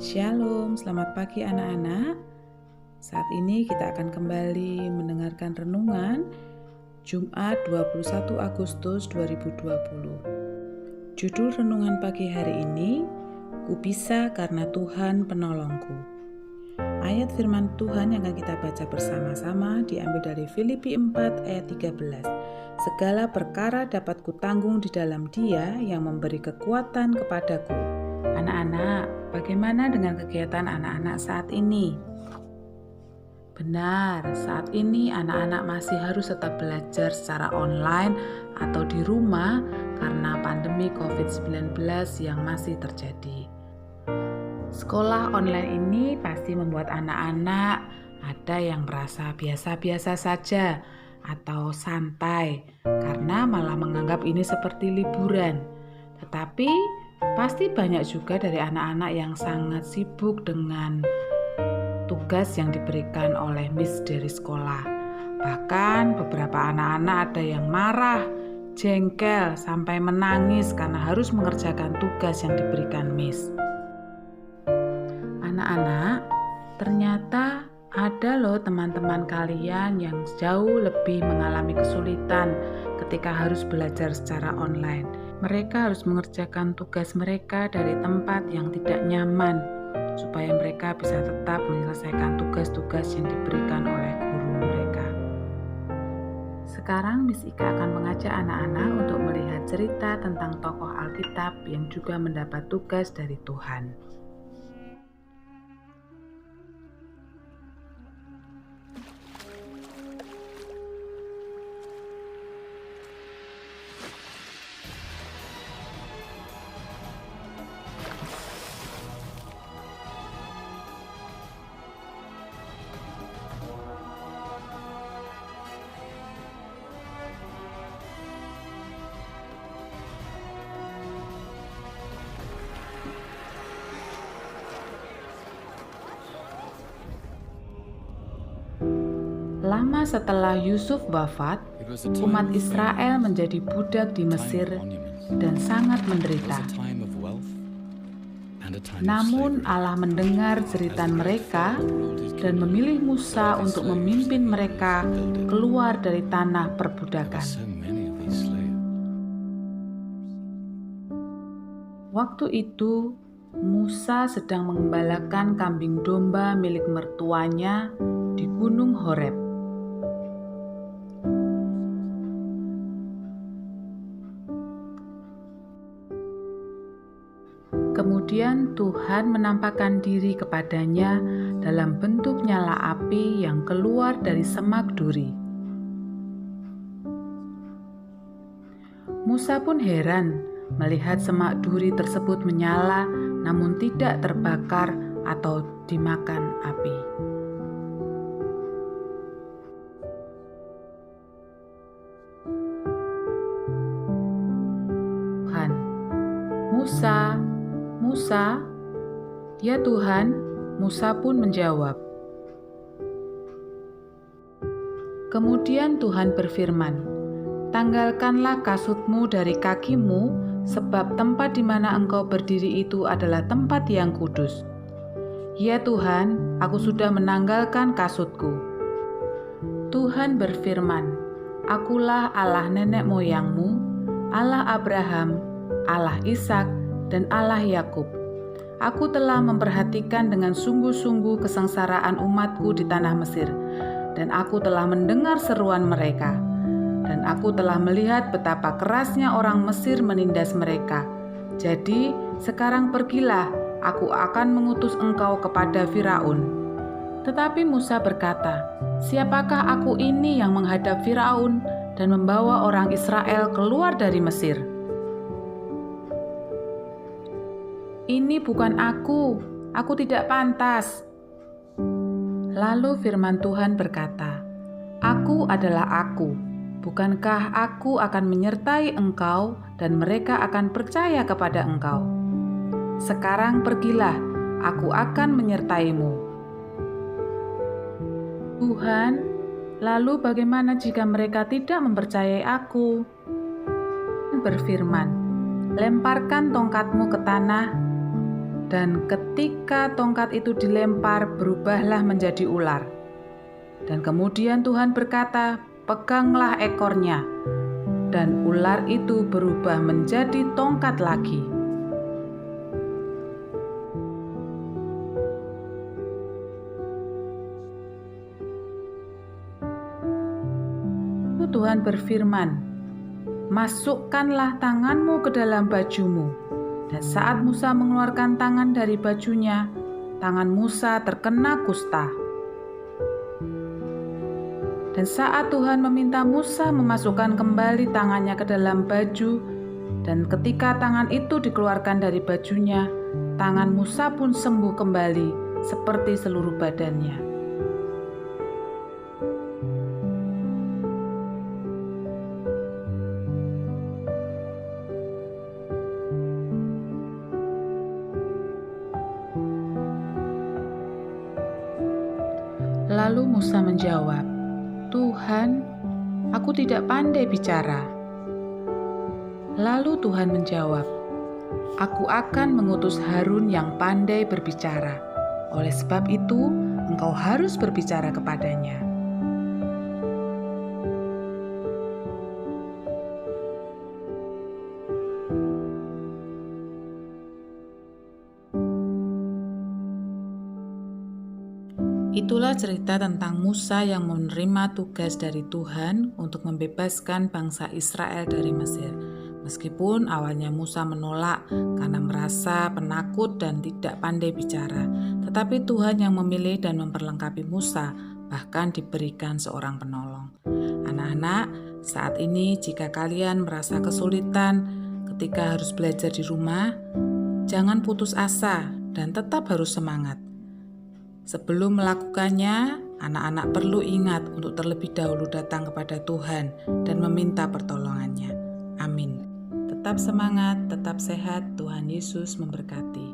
Shalom, selamat pagi anak-anak. Saat ini kita akan kembali mendengarkan renungan Jumat 21 Agustus 2020. Judul renungan pagi hari ini, Ku bisa karena Tuhan penolongku. Ayat firman Tuhan yang akan kita baca bersama-sama diambil dari Filipi 4 ayat 13. Segala perkara dapat kutanggung di dalam Dia yang memberi kekuatan kepadaku. Anak-anak, bagaimana dengan kegiatan anak-anak saat ini? Benar, saat ini anak-anak masih harus tetap belajar secara online atau di rumah karena pandemi COVID-19 yang masih terjadi. Sekolah online ini pasti membuat anak-anak ada yang merasa biasa-biasa saja atau santai karena malah menganggap ini seperti liburan. Tetapi pasti banyak juga dari anak-anak yang sangat sibuk dengan tugas yang diberikan oleh Miss dari sekolah. Bahkan beberapa anak-anak ada yang marah, jengkel, sampai menangis karena harus mengerjakan tugas yang diberikan Miss. Anak-anak, ternyata ada loh teman-teman kalian yang jauh lebih mengalami kesulitan ketika harus belajar secara online. Mereka harus mengerjakan tugas mereka dari tempat yang tidak nyaman, supaya mereka bisa tetap menyelesaikan tugas-tugas yang diberikan oleh guru mereka. Sekarang Miss Ika akan mengajak anak-anak untuk melihat cerita tentang tokoh Alkitab yang juga mendapat tugas dari Tuhan. Lama setelah Yusuf wafat, umat Israel menjadi budak di Mesir dan sangat menderita. Namun Allah mendengar jeritan mereka dan memilih Musa untuk memimpin mereka keluar dari tanah perbudakan. Waktu itu, Musa sedang mengembalakan kambing domba milik mertuanya di Gunung Horeb. Kemudian Tuhan menampakkan diri kepadanya dalam bentuk nyala api yang keluar dari semak duri. Musa pun heran melihat semak duri tersebut menyala namun tidak terbakar atau dimakan api. Tuhan, Musa, Musa, ya Tuhan, Musa pun menjawab. Kemudian Tuhan berfirman, tanggalkanlah kasutmu dari kakimu, sebab tempat di mana engkau berdiri itu adalah tempat yang kudus. Ya Tuhan, aku sudah menanggalkan kasutku. Tuhan berfirman, Akulah Allah nenek moyangmu, Allah Abraham, Allah Ishak, dan Allah Yakub. Aku telah memperhatikan dengan sungguh-sungguh kesengsaraan umatku di tanah Mesir, dan aku telah mendengar seruan mereka. Dan aku telah melihat betapa kerasnya orang Mesir menindas mereka. Jadi, sekarang pergilah, aku akan mengutus engkau kepada Firaun. Tetapi Musa berkata, siapakah aku ini yang menghadap Firaun dan membawa orang Israel keluar dari Mesir? Ini bukan aku tidak pantas. Lalu firman Tuhan berkata, Aku adalah aku, bukankah aku akan menyertai engkau dan mereka akan percaya kepada engkau? Sekarang pergilah, aku akan menyertaimu. Tuhan, lalu bagaimana jika mereka tidak mempercayai aku? Berfirman, lemparkan tongkatmu ke tanah Dan ketika tongkat itu dilempar, berubahlah menjadi ular. Dan kemudian Tuhan berkata, "Peganglah ekornya." Dan ular itu berubah menjadi tongkat lagi. Tuhan berfirman, "Masukkanlah tanganmu ke dalam bajumu." Dan saat Musa mengeluarkan tangan dari bajunya, tangan Musa terkena kusta. Dan saat Tuhan meminta Musa memasukkan kembali tangannya ke dalam baju, dan ketika tangan itu dikeluarkan dari bajunya, tangan Musa pun sembuh kembali seperti seluruh badannya. Lalu Musa menjawab, "Tuhan, aku tidak pandai bicara." Lalu Tuhan menjawab, "Aku akan mengutus Harun yang pandai berbicara. Oleh sebab itu, engkau harus berbicara kepadanya." Itulah cerita tentang Musa yang menerima tugas dari Tuhan untuk membebaskan bangsa Israel dari Mesir. Meskipun awalnya Musa menolak karena merasa penakut dan tidak pandai bicara, tetapi Tuhan yang memilih dan memperlengkapi Musa, bahkan diberikan seorang penolong. Anak-anak, saat ini jika kalian merasa kesulitan ketika harus belajar di rumah, jangan putus asa dan tetap harus semangat. Sebelum melakukannya, anak-anak perlu ingat untuk terlebih dahulu datang kepada Tuhan dan meminta pertolongannya. Amin. Tetap semangat, tetap sehat. Tuhan Yesus memberkati.